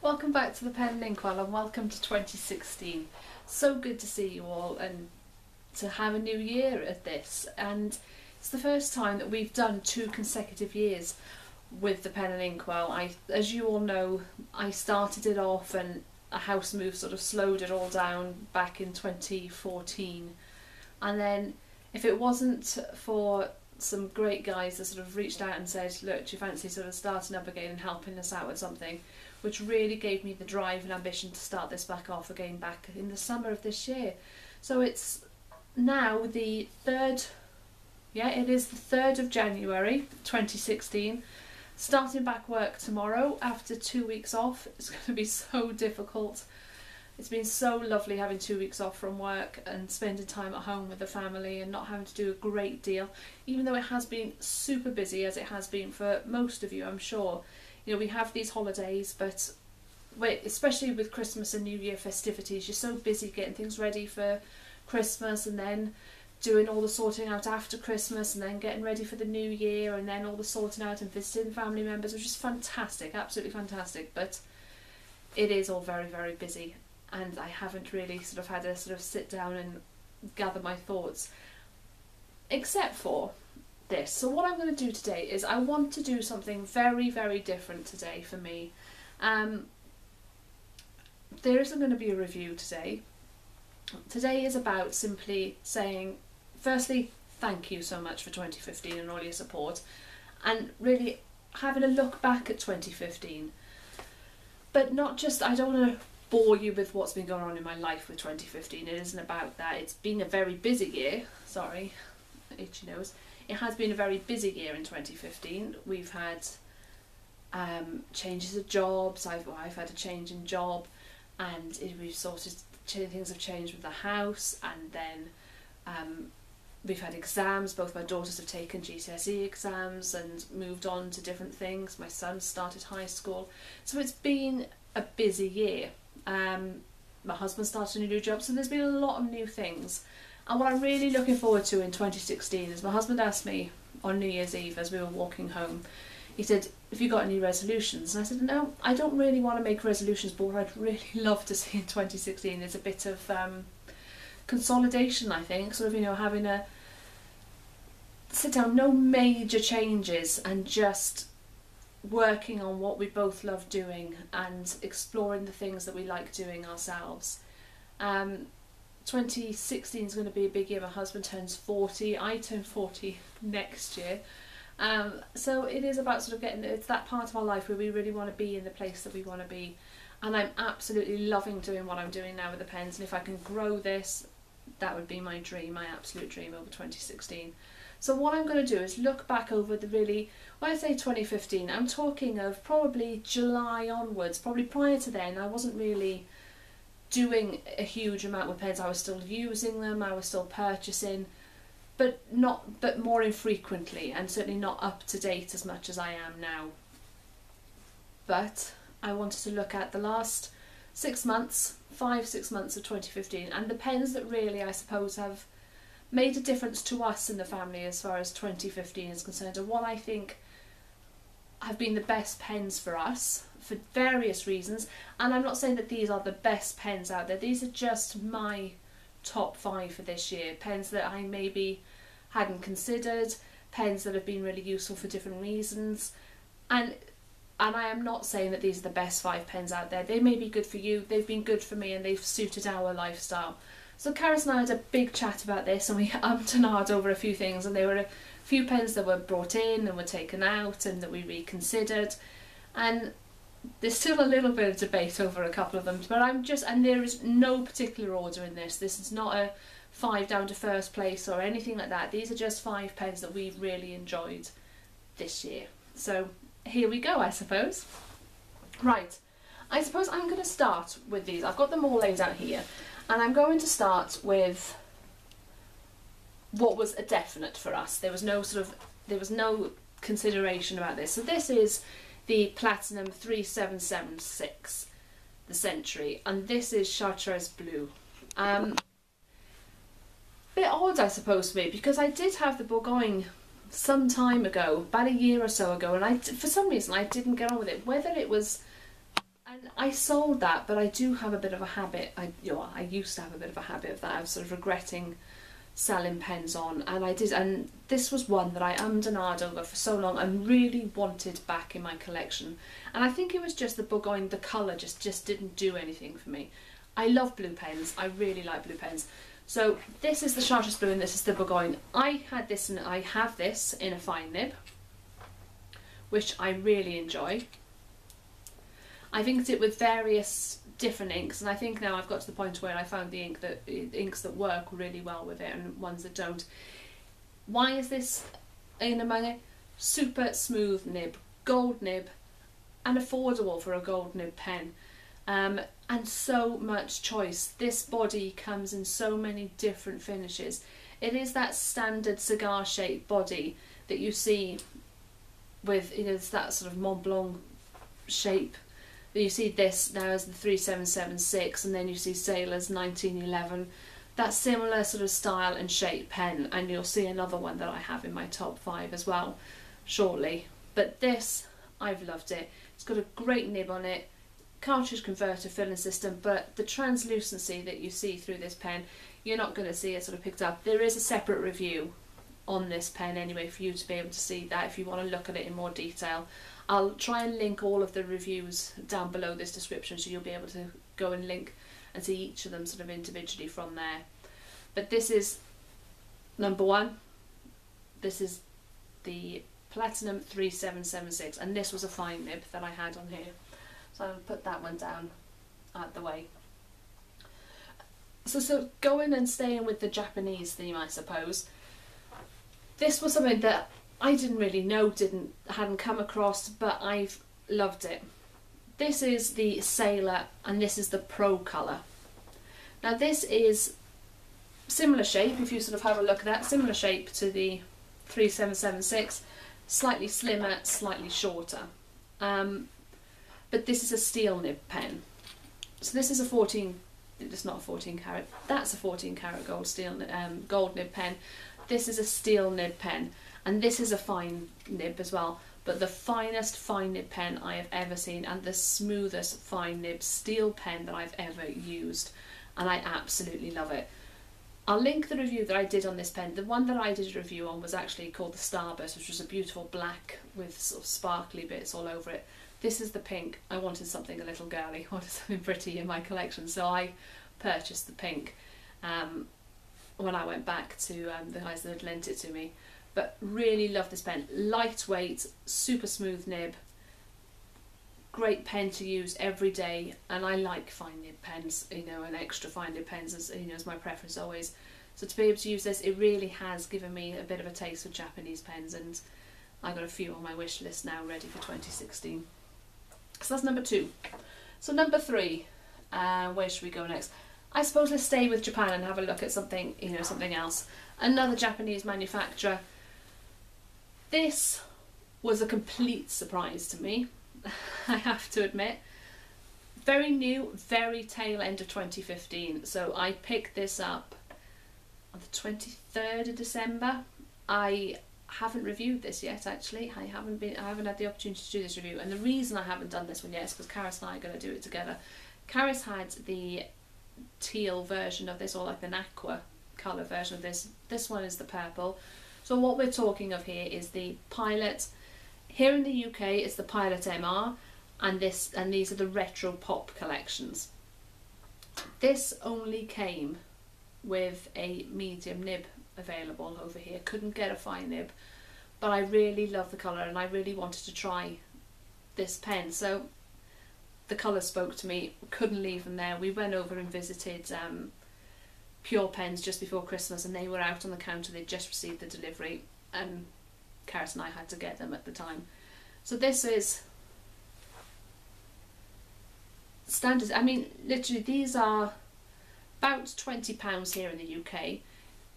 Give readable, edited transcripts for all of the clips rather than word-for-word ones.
Welcome back to the Pen and Inkwell and welcome to 2016. So good to see you all and to have a new year at this. And it's the first time that we've done 2 consecutive years with the Pen and Inkwell. As you all know, I started it off and a house move sort of slowed it all down back in 2014. And then if it wasn't for some great guys that sort of reached out and said, look, do you fancy sort of starting up again and helping us out with something, which really gave me the drive and ambition to start this back off again back in the summer of this year. So it's now the 3rd, it is the 3rd of January 2016, starting back work tomorrow after 2 weeks off. It's going to be so difficult. It's been so lovely having 2 weeks off from work and spending time at home with the family and not having to do a great deal, even though it has been super busy, as it has been for most of you, I'm sure. You know, we have these holidays, but especially with Christmas and New Year festivities, you're so busy getting things ready for Christmas and then doing all the sorting out after Christmas and then getting ready for the New Year and then all the sorting out and visiting family members, which is fantastic, absolutely fantastic. But it is all very, very busy, and I haven't really sort of had to sort of sit down and gather my thoughts, except for this. So what I'm going to do today is I want to do something very, very different today for me. There isn't going to be a review today. Today is about simply saying, firstly, thank you so much for 2015 and all your support, and really having a look back at 2015. But not just, I don't want to bore you with what's been going on in my life with 2015. It isn't about that. It's been a very busy year. Sorry, itchy nose. It has been a very busy year in 2015. We've had changes of jobs. I've had a change in job, and we've sorted, things have changed with the house, and then we've had exams. Both my daughters have taken GCSE exams and moved on to different things. My son started high school, so it's been a busy year. My husband started a new job, so there's been a lot of new things. And what I'm really looking forward to in 2016 is my husband asked me on New Year's Eve as we were walking home, he said, have you got any resolutions? And I said, no, I don't really want to make resolutions, but what I'd really love to see in 2016 is a bit of consolidation, I think, sort of, you know, having a sit down, no major changes, and just working on what we both love doing and exploring the things that we like doing ourselves. 2016 is going to be a big year. My husband turns 40, I turn 40 next year. So it is about sort of getting, it's that part of our life where we really want to be in the place that we want to be. And I'm absolutely loving doing what I'm doing now with the pens, and if I can grow this, that would be my dream, my absolute dream over 2016. So what I'm going to do is look back over the really, when I say 2015, I'm talking of probably July onwards. Probably prior to then I wasn't really doing a huge amount with pens. I was still using them, I was still purchasing, but more infrequently, and certainly not up to date as much as I am now. But I wanted to look at the last 6 months, 5-6 months of 2015, and the pens that really, I suppose, have made a difference to us in the family as far as 2015 is concerned, and what I think have been the best pens for us for various reasons. And I'm not saying that these are the best pens out there, these are just my top 5 for this year. Pens that I maybe hadn't considered, pens that have been really useful for different reasons, and I am not saying that these are the best 5 pens out there. They may be good for you, they've been good for me, and they've suited our lifestyle. So Carys and I had a big chat about this, and we ummed and ahed over a few things, and there were a few pens that were brought in and were taken out and that we reconsidered, and there's still a little bit of debate over a couple of them, but and there is no particular order in this. This is not a 5 down to first place or anything like that. These are just 5 pens that we've really enjoyed this year. So here we go, I suppose. Right, I suppose I'm going to start with these. I've got them all laid out here, and I'm going to start with what was a definite for us. There was no consideration about this. So this is the Platinum 3776, the Century, and this is Chartreuse Blue. Bit odd, I suppose, for me, because I did have the Bourgogne some time ago, about a year or so ago, and for some reason I didn't get on with it. Whether it was, and I I sold that, but I do have a bit of a habit. I used to have a bit of a habit of that. I was sort of regretting selling pens on, and I did, and this was one that I ummed and ahed over for so long and really wanted back in my collection. And I think it was just the Bourgogne, the colour just didn't do anything for me. I love blue pens, I really like blue pens. So this is the Chartreuse Blue and this is the Bourgogne. I have this in a fine nib, which I really enjoy. I've inked it with various different inks, and I think now I've got to the point where I found the inks that work really well with it and ones that don't. Why is this in among it? Super smooth nib, gold nib, and affordable for a gold nib pen, and so much choice. This body comes in so many different finishes. It is that standard cigar shaped body that you see with, you know, it's that sort of Mont Blanc shape. You see this now as the 3776, and then you see Sailor's 1911. That similar sort of style and shape pen, and you'll see another one that I have in my top 5 as well shortly. But this, I've loved it. It's got a great nib on it, cartridge converter filling system, but the translucency that you see through this pen, you're not going to see it sort of picked up. There is a separate review on this pen anyway for you to be able to see that if you want to look at it in more detail. I'll try and link all of the reviews down below this description, so you'll be able to go and link and see each of them sort of individually from there. But this is number 1. This is the Platinum 3776, and this was a fine nib that I had on here. So I'll put that one down out the way. So going and staying with the Japanese theme, I suppose. This was something that I didn't really know, hadn't come across, but I've loved it. This is the Sailor, and this is the Pro Colour. Now this is similar shape, if you sort of have a look at that, similar shape to the 3776, slightly slimmer, slightly shorter. But this is a steel nib pen. So this is a 14, it's not a 14 carat, that's a 14 carat gold nib pen. This is a steel nib pen. And this is a fine nib as well, but the finest fine nib pen I have ever seen, and the smoothest fine nib steel pen that I've ever used, and I absolutely love it. I'll link the review that I did on this pen. The one that I did a review on was actually called the Starburst, which was a beautiful black with sort of sparkly bits all over it. This is the pink. I wanted something a little girly, I wanted something pretty in my collection, so I purchased the pink when I went back to the guys that had lent it to me. But really love this pen. Lightweight, super smooth nib, great pen to use every day, and I like fine nib pens, you know, and extra fine nib pens as, you know, is my preference always. So to be able to use this, it really has given me a bit of a taste for Japanese pens, and I got a few on my wish list now ready for 2016. So that's number 2. So number 3, where should we go next? I suppose let's stay with Japan and have a look at something, you know, something else. Another Japanese manufacturer. This was a complete surprise to me, I have to admit. Very new, very tail end of 2015. So I picked this up on the 23rd of December. I haven't reviewed this yet, actually. I haven't had the opportunity to do this review, and the reason I haven't done this one yet is because Carys and I are going to do it together. Carys had the teal version of this, or like an aqua colour version of this. This one is the purple. So what we're talking of here is the Pilot. Here in the UK it's the Pilot MR, and these are the Retro Pop collections. This only came with a medium nib available over here. Couldn't get a fine nib, but I really love the colour and I really wanted to try this pen. So the colour spoke to me, couldn't leave them there. We went over and visited Pure Pens just before Christmas, and they were out on the counter. They'd just received the delivery, and Carys and I had to get them at the time. So this is standard. I mean, literally these are about £20 here in the UK.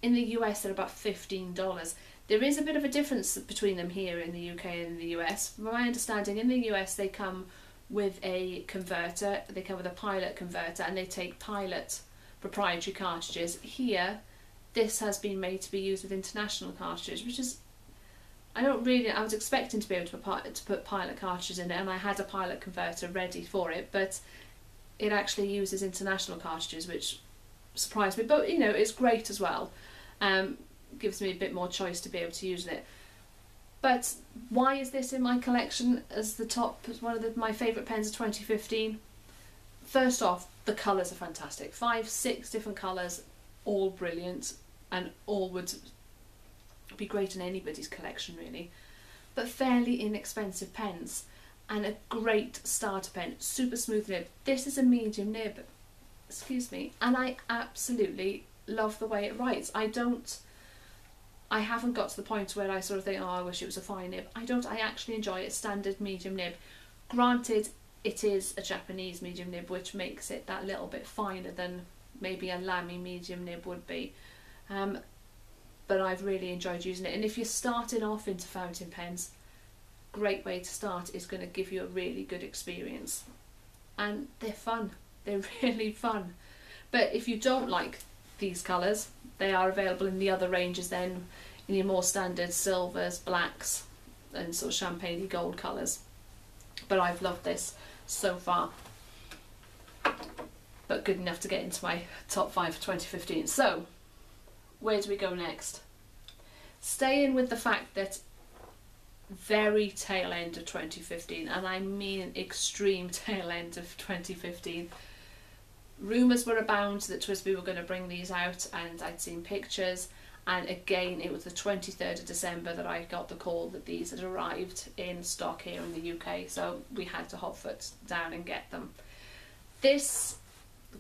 In the US they're about $15. There is a bit of a difference between them here in the UK and in the US. From my understanding, in the US they come with a converter, they come with a Pilot converter, and they take Pilot proprietary cartridges. Here this has been made to be used with international cartridges, which is I was expecting to be able to put pilot cartridges in it, and I had a pilot converter ready for it, but it actually uses international cartridges, which surprised me, but you know, it's great as well. Gives me a bit more choice to be able to use it. But why is this in my collection as the top, as one of my favourite pens of 2015? First off, the colours are fantastic. 5, 6 different colours, all brilliant, and all would be great in anybody's collection really. But fairly inexpensive pens, and a great starter pen, super smooth nib. This is a medium nib, excuse me, and I absolutely love the way it writes. I haven't got to the point where I sort of think, oh, I wish it was a fine nib. I actually enjoy a standard medium nib. Granted, it is a Japanese medium nib, which makes it that little bit finer than maybe a Lamy medium nib would be. But I've really enjoyed using it. And if you're starting off into fountain pens, great way to start, is going to give you a really good experience. And they're fun. They're really fun. But if you don't like these colours, they are available in the other ranges then, in your more standard silvers, blacks, and sort of champagne gold colours. But I've loved this so far. But good enough to get into my top 5 for 2015. So, where do we go next? Staying with the fact that very tail end of 2015, and I mean extreme tail end of 2015, rumours were abound that TWSBI were going to bring these out, and I'd seen pictures, and again it was the 23rd of December that I got the call that these had arrived in stock here in the UK, so we had to hotfoot down and get them. This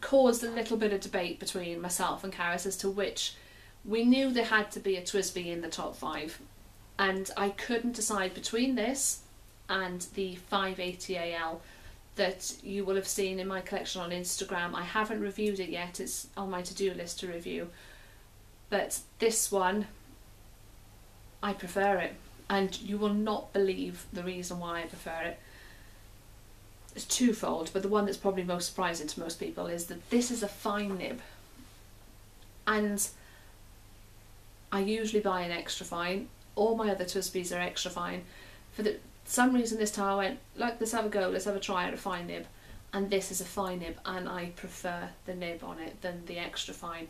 caused a little bit of debate between myself and Carys as to which. We knew there had to be a TWSBI in the top 5, and I couldn't decide between this and the 580AL that you will have seen in my collection on Instagram. I haven't reviewed it yet, it's on my to-do list to review, but this one, I prefer it, and you will not believe the reason why I prefer it. It's twofold, but the one that's probably most surprising to most people is that this is a fine nib, and I usually buy an extra fine. All my other TWSBIs are extra fine. For some reason this time I went, let's have a go, let's have a try at a fine nib, and this is a fine nib, and I prefer the nib on it than the extra fine.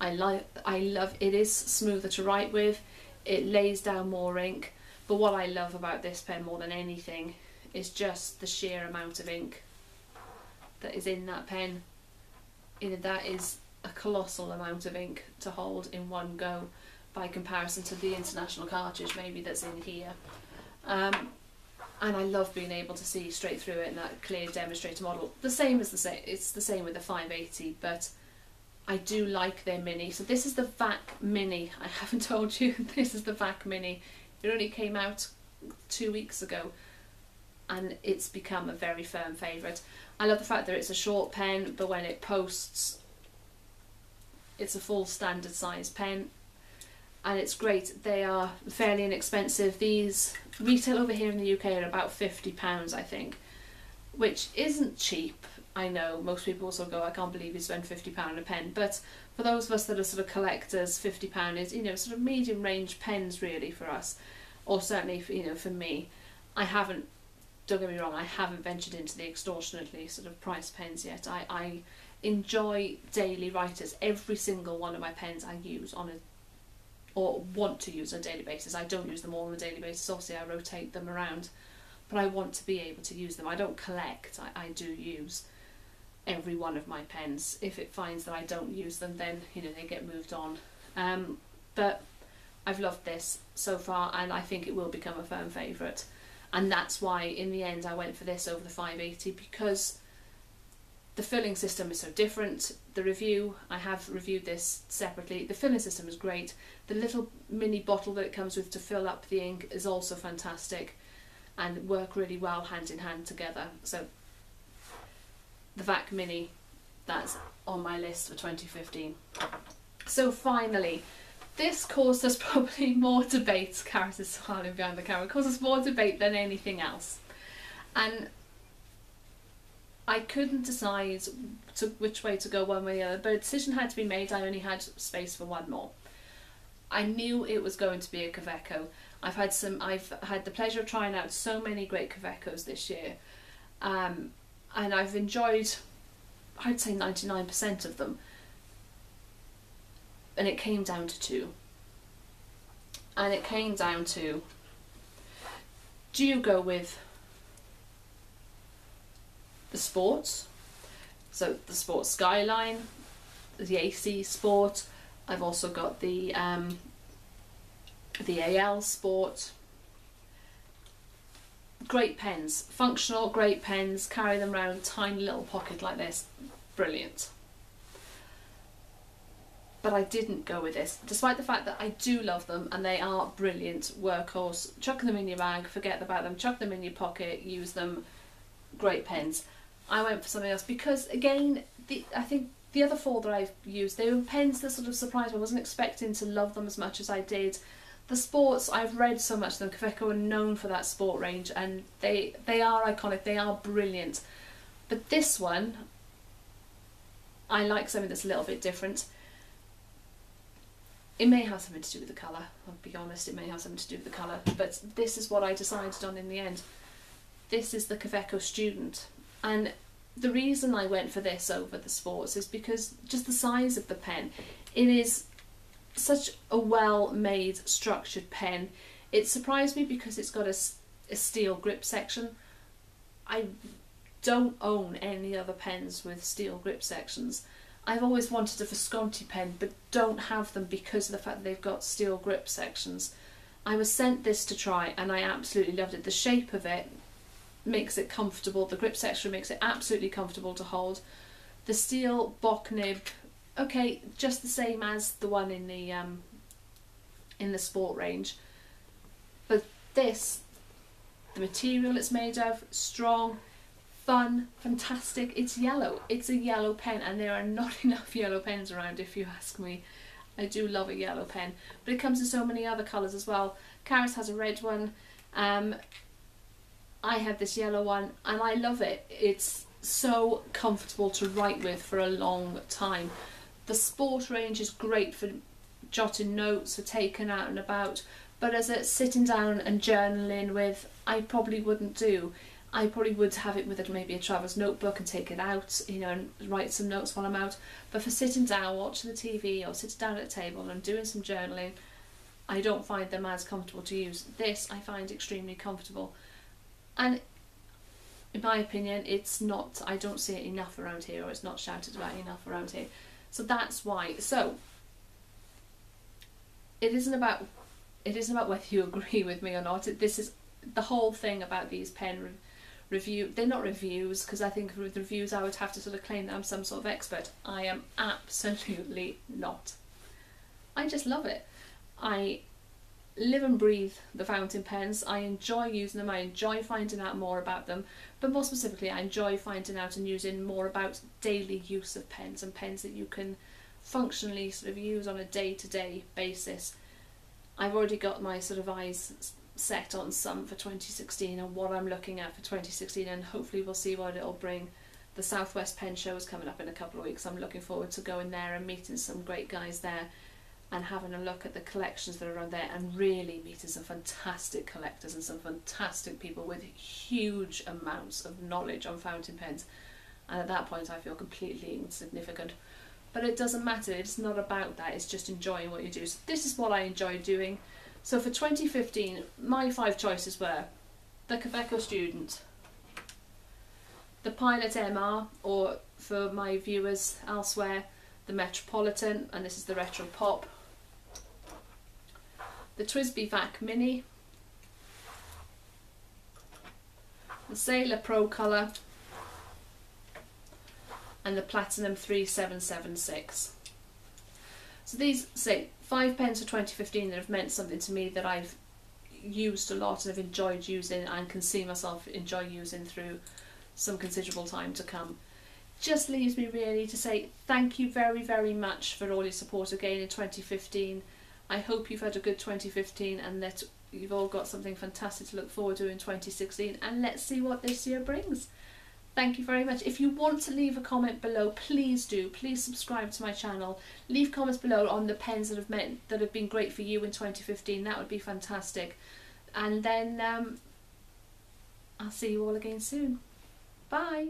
I love it, is smoother to write with, it lays down more ink, but what I love about this pen more than anything is just the sheer amount of ink that is in that pen. You know, that is a colossal amount of ink to hold in one go, by comparison to the international cartridge maybe that's in here. And I love being able to see straight through it in that clear demonstrator model. It's the same with the 580, but I do like their mini. So this is the VAC Mini. I haven't told you, this is the VAC Mini. It only came out 2 weeks ago, and it's become a very firm favourite. I love the fact that it's a short pen, but when it posts, it's a full standard size pen. And it's great. They are fairly inexpensive. These retail over here in the UK at about £50, I think, which isn't cheap. I know most people also go, I can't believe you spend £50 a pen, but for those of us that are sort of collectors, £50 is, you know, sort of medium range pens really for us, or certainly for, you know, for me. I haven't, don't get me wrong, I haven't ventured into the extortionately sort of priced pens yet. I enjoy daily writers. Every single one of my pens I use on a, or want to use on a daily basis. I don't use them all on a daily basis, obviously I rotate them around, but I want to be able to use them. I don't collect, I do use every one of my pens. If it finds that I don't use them, then, you know, they get moved on. But I've loved this so far, and I think it will become a firm favourite, and that's why in the end I went for this over the 580, because the filling system is so different. The review, I have reviewed this separately, the filling system is great. The little mini bottle that it comes with to fill up the ink is also fantastic and work really well hand in hand together. So the VAC Mini, that's on my list for 2015. So finally, this caused us probably more debate. Carys is smiling behind the camera. It caused us more debate than anything else. And I couldn't decide which way to go, one way or the other, but a decision had to be made. I only had space for one more. I knew it was going to be a Kaveco. I've had the pleasure of trying out so many great Kavecos this year, and I've enjoyed, I'd say 99% of them, and it came down to two. And it came down to, do you go with the sports, so the Sport Skyline, the AC Sport, I've also got the AL Sport. Great pens, functional, great pens, carry them around in a tiny little pocket like this, brilliant. But I didn't go with this, despite the fact that I do love them and they are brilliant workhorse. Chuck them in your bag, forget about them, chuck them in your pocket, use them, great pens. I went for something else because, again, I think the other four that I've used, they were pens that sort of surprised me. I wasn't expecting to love them as much as I did. The sports, I've read so much of them. Kaveco are known for that sport range, and they are iconic, they are brilliant. But this one, I like something that's a little bit different. It may have something to do with the colour, I'll be honest, it may have something to do with the colour, but this is what I decided on in the end. This is the Kaveco Student, and the reason I went for this over the sports is because just the size of the pen. It is such a well-made, structured pen. It surprised me because it's got a steel grip section. I don't own any other pens with steel grip sections. I've always wanted a Visconti pen, but don't have them because of the fact that they've got steel grip sections. I was sent this to try and I absolutely loved it. The shape of it makes it comfortable. The grip section makes it absolutely comfortable to hold. The steel bock nib, okay, just the same as the one in the sport range. But this, the material it's made of, strong, fun, fantastic. It's yellow. It's a yellow pen, and there are not enough yellow pens around, if you ask me. I do love a yellow pen, but it comes in so many other colours as well. Carys has a red one. I have this yellow one, and I love it. It's so comfortable to write with for a long time. The sport range is great for jotting notes, for taking out and about, but as a sitting down and journaling with, I probably wouldn't do. I probably would have it with maybe a traveller's notebook and take it out, you know, and write some notes while I'm out. But for sitting down, watching the TV, or sitting down at a table and doing some journaling, I don't find them as comfortable to use. This I find extremely comfortable. And in my opinion, it's not, I don't see it enough around here, or it's not shouted about enough around here. So that's why. So it isn't about whether you agree with me or not. This is the whole thing about these pen review. They're not reviews, because I think with reviews I would have to sort of claim that I'm some sort of expert. I am absolutely not. I just love it. I live and breathe the fountain pens. I enjoy using them. I enjoy finding out more about them, but more specifically I enjoy finding out and using more about daily use of pens, and pens that you can functionally sort of use on a day-to-day basis. I've already got my sort of eyes set on some for 2016 and what I'm looking at for 2016, and hopefully we'll see what it'll bring. The Southwest Pen Show is coming up in a couple of weeks. I'm looking forward to going there and meeting some great guys there and having a look at the collections that are around there, and really meeting some fantastic collectors and some fantastic people with huge amounts of knowledge on fountain pens. And at that point I feel completely insignificant. But it doesn't matter, it's not about that, it's just enjoying what you do. So this is what I enjoy doing. So for 2015, my 5 choices were the Kaveco Student, the Pilot MR, or for my viewers elsewhere, the Metropolitan, and this is the Retro Pop, the TWSBI VAC Mini, the Sailor Pro Colour, and the Platinum 3776. So these, say, 5 pens for 2015 that have meant something to me, that I've used a lot and have enjoyed using and can see myself enjoy using through some considerable time to come. Just leaves me really to say thank you very, very much for all your support again in 2015. I hope you've had a good 2015 and that you've all got something fantastic to look forward to in 2016, and let's see what this year brings. Thank you very much. If you want to leave a comment below, please do. Please subscribe to my channel. Leave comments below on the pens that have been great for you in 2015. That would be fantastic. And then I'll see you all again soon. Bye.